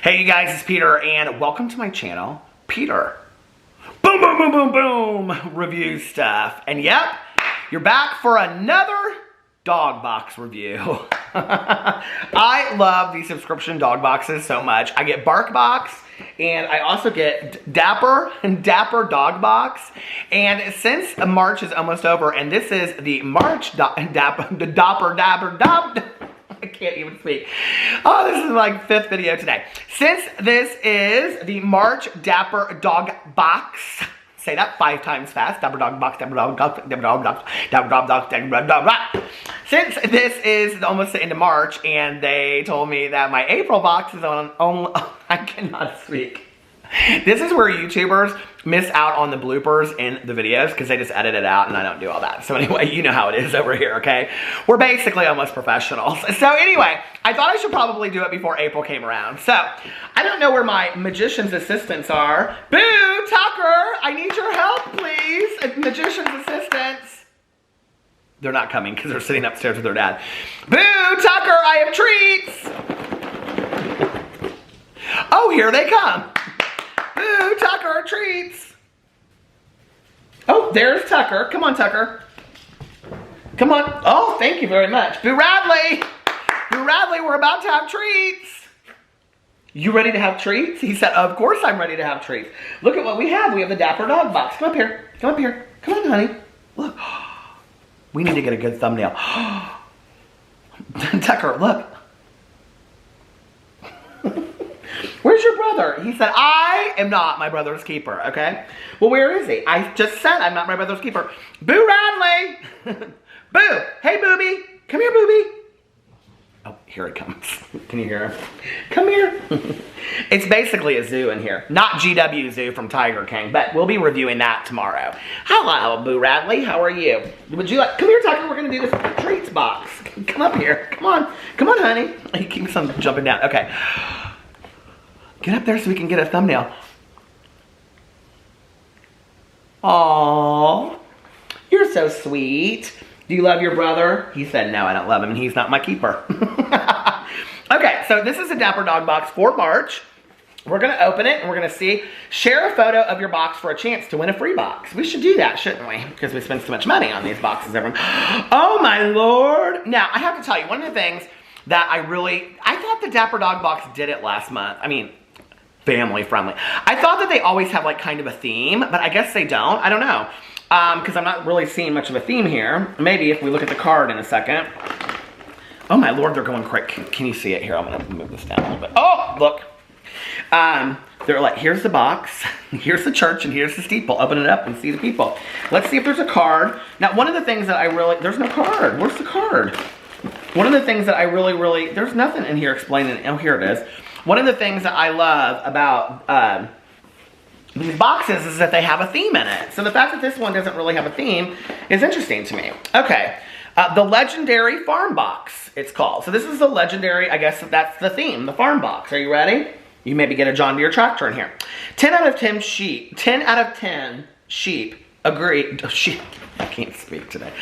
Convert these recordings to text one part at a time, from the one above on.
Hey you guys, it's Peter and welcome to my channel, Peter. Boom, boom, boom, boom, boom, review stuff. And yep, you're back for another dog box review. I love these subscription dog boxes so much. I get Bark Box and I also get Dapper Dog Box. And since March is almost over and this is the March Dapper Dog, I can't even speak. Oh, this is my 5th video today. Since this is the March Dapper Dog Box, say that 5 times fast. Dapper Dog Box, Dapper Dog Box, Dapper Dog Box, Dapper Dog Box, Dapper Dog Box. Since this is almost the end of March and they told me that my April box is on I cannot speak. This is where YouTubers miss out on the bloopers in the videos because they just edit it out and I don't do all that. So anyway, you know how it is over here, okay? We're basically almost professionals. So anyway, I thought I should probably do it before April came around. So, I don't know where my magician's assistants are. Boo, Tucker, I need your help, please. Magician's assistants. They're not coming because they're sitting upstairs with their dad. Boo, Tucker, I have treats. Oh, here they come. Boo, Tucker, treats. Oh, there's Tucker. Come on, Tucker. Come on. Oh, thank you very much. Boo Radley. Boo Radley, we're about to have treats. You ready to have treats? He said, of course I'm ready to have treats. Look at what we have. We have the Dapper Dog Box. Come up here. Come up here. Come on, honey. Look. We need to get a good thumbnail. Tucker, look. Where's your brother? He said, I am not my brother's keeper, okay? Well, where is he? I just said I'm not my brother's keeper. Boo Radley! Boo! Hey, Booby! Come here, Booby! Oh, here it comes. Can you hear him? Come here. It's basically a zoo in here. Not GW Zoo from Tiger King, but we'll be reviewing that tomorrow. Hello, Boo Radley. How are you? Would you like... Come here, Tucker. We're going to do this treats box. Come up here. Come on. Come on, honey. He keeps on jumping down. Okay. Get up there so we can get a thumbnail. Aww. You're so sweet. Do you love your brother? He said, no, I don't love him, and he's not my keeper. Okay, so this is a Dapper Dog Box for March. We're going to open it, and we're going to see. Share a photo of your box for a chance to win a free box. We should do that, shouldn't we? Because we spend so much money on these boxes. Everyone. Oh, my Lord. Now, I have to tell you, one of the things that I thought the Dapper Dog Box did it last month. I mean, family friendly. I thought that they always have like kind of a theme, but I guess they don't. I don't know. Because I'm not really seeing much of a theme here. Maybe if we look at the card in a second. Oh my Lord, they're going quick. Can you see it here? I'm going to move this down a little bit. Oh, look. They're like, here's the box, here's the church, and here's the steeple. Open it up and see the people. Let's see if there's a card. Now, one of the things that there's no card. Where's the card? One of the things that I really, there's nothing in here explaining. Oh, here it is. One of the things that I love about these boxes is that they have a theme in it. So the fact that this one doesn't really have a theme is interesting to me. Okay, the Legendary Farm Box, it's called. So this is the legendary, I guess that's the theme, the farm box. Are you ready? You maybe get a John Deere tractor in here. 10 out of 10 sheep agree. Oh, sheep, I can't speak today.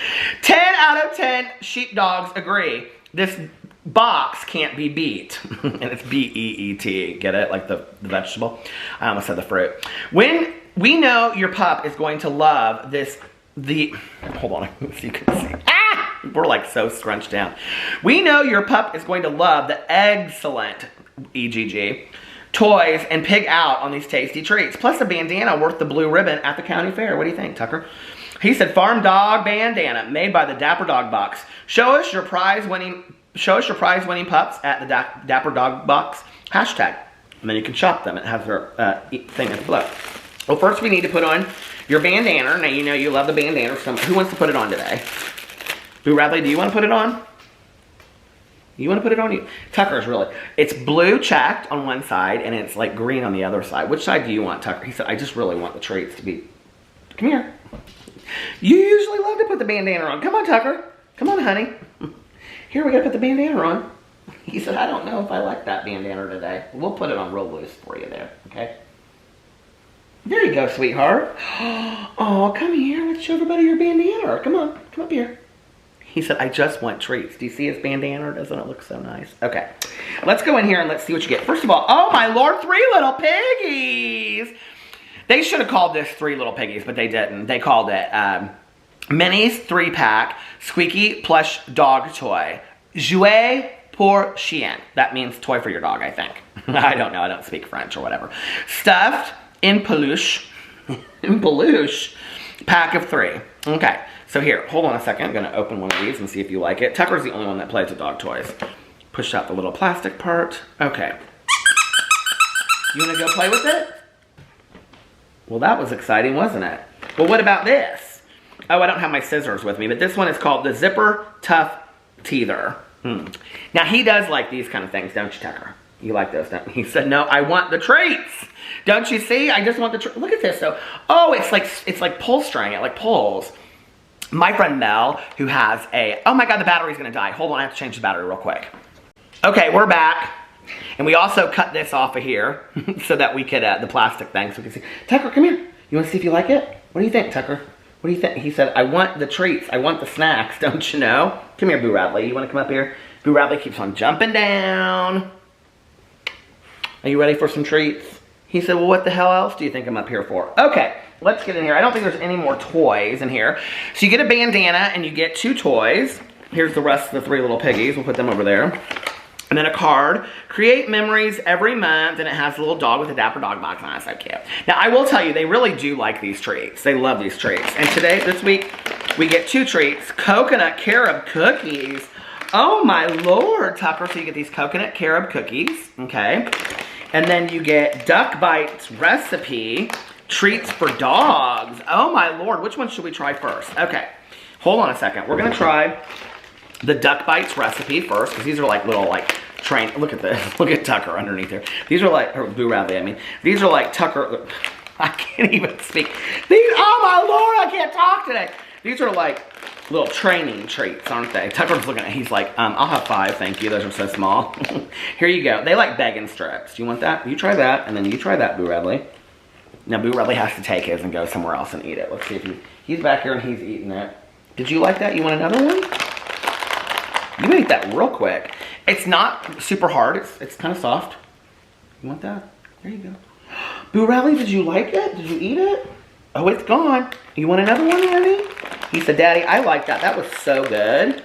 10 out of 10 sheepdogs agree this box can't be beat. And it's B-E-E-T. Get it? Like the vegetable. I almost said the fruit. When we know your pup is going to love hold on so you can see. Ah! We're like so scrunched down. We know your pup is going to love the excellent EGG toys and pig out on these tasty treats. Plus a bandana worth the blue ribbon at the county fair. What do you think, Tucker? He said farm dog bandana made by the Dapper Dog Box. Show us your prize-winning pups at the Dapper Dog Box hashtag. And then you can shop them. It has their thing at the below. Well, first we need to put on your bandana. Now, you know you love the bandana. So who wants to put it on today? Boo Radley, do you want to put it on? You want to put it on? Tucker's really. It's blue checked on one side and it's like green on the other side. Which side do you want, Tucker? He said, I just really want the treats to be... Come here. You usually love to put the bandana on. Come on, Tucker. Come on, honey. Here, we gotta put the bandana on. He said, I don't know if I like that bandana today. We'll put it on real loose for you there, okay? There you go, sweetheart. Oh, come here. Let's show everybody your bandana. Come on, come up here. He said, I just want treats. Do you see his bandana? Doesn't it look so nice? Okay, let's go in here and let's see what you get. First of all, oh my Lord, 3 little piggies. They should have called this 3 little piggies, but they didn't. They called it Minnie's 3-pack squeaky plush dog toy. Jouet pour chien. That means toy for your dog, I think. I don't know. I don't speak French or whatever. Stuffed in peluche. In peluche. Pack of 3. Okay. So here, hold on a second. I'm going to open one of these and see if you like it. Tucker's the only one that plays with dog toys. Push out the little plastic part. Okay. You want to go play with it? Well, that was exciting, wasn't it? Well, what about this? Oh, I don't have my scissors with me, but this one is called the Zipper Tough Teether. Now, he does like these kind of things, don't you, Tucker? You like those, don't you? He said, no, I want the treats. Don't you see? I just want the treats. Look at this, though. Oh, it's like pull string. It like pulls. My friend Mel, who has a... Oh, my God, the battery's going to die. Hold on, I have to change the battery real quick. Okay, we're back. And we also cut this off of here so that we could, the plastic thing, so we can see. Tucker, come here. You want to see if you like it? What do you think, Tucker? What do you think? He said, I want the treats. I want the snacks, don't you know? Come here, Boo Radley. You want to come up here? Boo Radley keeps on jumping down. Are you ready for some treats? He said, well, what the hell else do you think I'm up here for? Okay, let's get in here. I don't think there's any more toys in here. So you get a bandana and you get 2 toys. Here's the rest of the 3 little piggies. We'll put them over there. And then a card, create memories every month, and it has a little dog with a Dapper Dog Box on it. So cute. Now, I will tell you, they really do like these treats. They love these treats. And this week, we get 2 treats. Coconut carob cookies. Oh, my Lord, Tucker. So you get these coconut carob cookies, okay? And then you get Duck Bites recipe, treats for dogs. Oh, my Lord. Which one should we try first? Okay, hold on a second. We're going to try the Duck Bites recipe first, because these are like little look at this. Look at Tucker underneath here. These are like, or Boo Radley, I mean. These are like Tucker, I can't even speak. These, oh my Lord, I can't talk today. These are like little training treats, aren't they? Tucker's looking at, he's like, I'll have 5, thank you. Those are so small. Here you go. They like begging strips. Do you want that? You try that, and then you try that, Boo Radley. Now Boo Radley has to take his and go somewhere else and eat it. Let's see if he's back here and he's eating it. Did you like that? You want another one? You ate that real quick. It's not super hard. It's kind of soft. You want that? There you go. Boo Radley, did you like it? Did you eat it? Oh, it's gone. You want another one, honey? He said, Daddy, I like that. That was so good.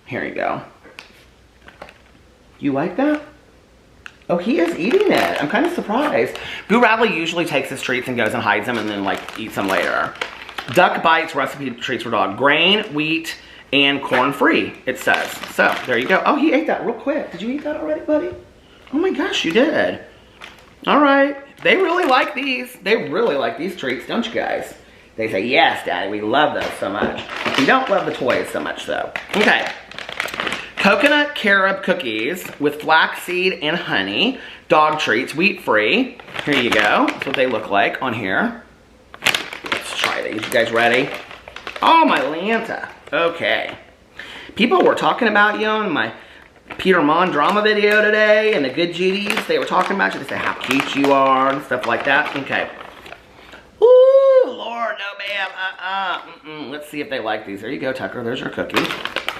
Here you go. You like that? Oh, he is eating it. I'm kind of surprised. Boo Radley usually takes his treats and goes and hides them and then like eats them later. Duck Bites recipe treats for dog. Grain, wheat, and corn-free, it says. So, there you go. Oh, he ate that real quick. Did you eat that already, buddy? Oh my gosh, you did. All right. They really like these. They really like these treats, don't you guys? They say, yes, Daddy, we love those so much. We don't love the toys so much, though. Okay. Coconut carob cookies with flaxseed and honey. Dog treats, wheat-free. Here you go. That's what they look like on here. Let's try these. You guys ready? Oh, my Lanta. Okay. People were talking about you on my Peter Monn drama video today, and the good Judies. They were talking about you. They said how cute you are and stuff like that. Okay. Ooh, Lord, no, ma'am. Let's see if they like these. There you go, Tucker. There's your cookie.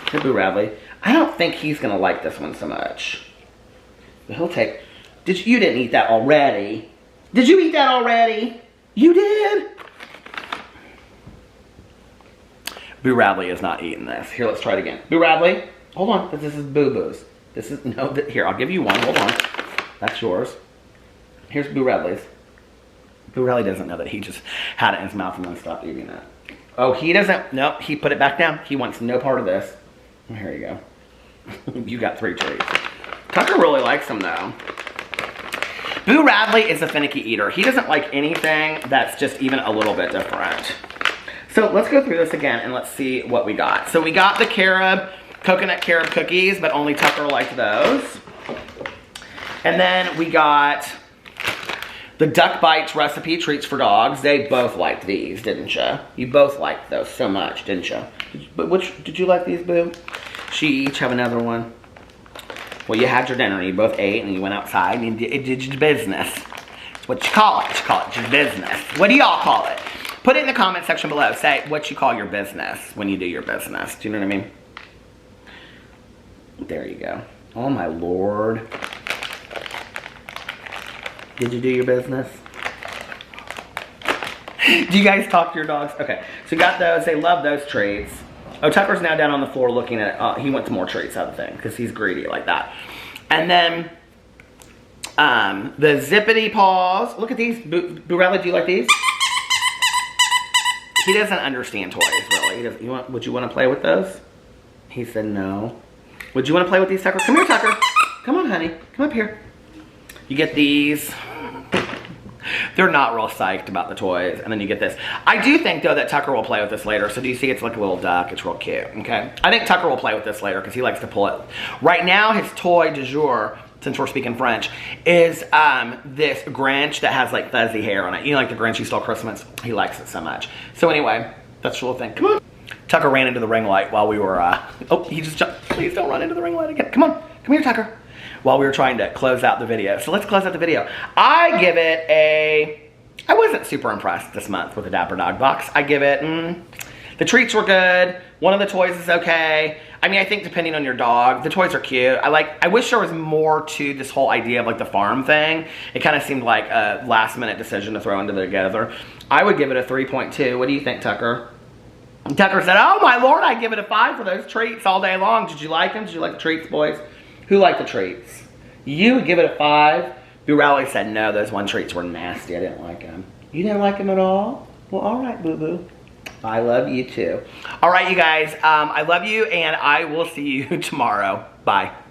Here, Boo Radley. I don't think he's going to like this one so much. But he'll take... You didn't eat that already. Did you eat that already? You did? Boo Radley is not eating this. Here, let's try it again. Boo Radley, hold on. This is Boo Boo's. This is, no, here, I'll give you one. Hold on. That's yours. Here's Boo Radley's. Boo Radley doesn't know that he just had it in his mouth and then stopped eating it. Oh, he doesn't, nope, he put it back down. He wants no part of this. Here you go. You got 3 treats. Tucker really likes them, though. Boo Radley is a finicky eater. He doesn't like anything that's just even a little bit different. So let's go through this again and let's see what we got. So we got the coconut carob cookies, but only Tucker liked those. And then we got the Duck Bites recipe treats for dogs. They both liked these, didn't you? You both liked those so much, didn't you? Did you like these, Boo? She each have another one. Well, you had your dinner and you both ate and you went outside and you did your business. That's what you call it. You call it your business. What do y'all call it? Put it in the comment section below. Say what you call your business when you do your business. Do you know what I mean? There you go. Oh my Lord. Did you do your business? Do you guys talk to your dogs? Okay, so we got those. They love those treats. Oh, Tucker's now down on the floor looking at, he wants more treats out of the thing because he's greedy like that. And then the Zippity Paws. Look at these. Burrella, do you like these? He doesn't understand toys, really. He doesn't, would you want to play with those? He said no. Would you want to play with these, Tucker? Come here, Tucker. Come on, honey. Come up here. You get these. They're not real psyched about the toys. And then you get this. I do think, though, that Tucker will play with this later. So do you see it's like a little duck? It's real cute, okay? I think Tucker will play with this later because he likes to pull it. Right now, his toy du jour, since we're speaking French, is this Grinch that has like fuzzy hair on it. You know, like the Grinch you stole Christmas? He likes it so much. So anyway, that's the little thing. Come on. Tucker ran into the ring light while we were, oh, he just jumped. Please don't run into the ring light again. Come on. Come here, Tucker. While we were trying to close out the video. So let's close out the video. I give it a, I wasn't super impressed this month with the Dapper Dog Box. I give it, the treats were good. One of the toys is okay. I mean, I think depending on your dog, the toys are cute. I wish there was more to this whole idea of like the farm thing. It kind of seemed like a last minute decision to throw into together. I would give it a 3.2. What do you think, Tucker? And Tucker said, oh my Lord, I'd give it a 5 for those treats all day long. Did you like them? Did you like the treats, boys? Who liked the treats? You would give it a 5. Burrella said, no, those one treats were nasty. I didn't like them. You didn't like them at all? Well, all right, boo-boo. I love you too. All right, you guys, I love you, and I will see you tomorrow. Bye.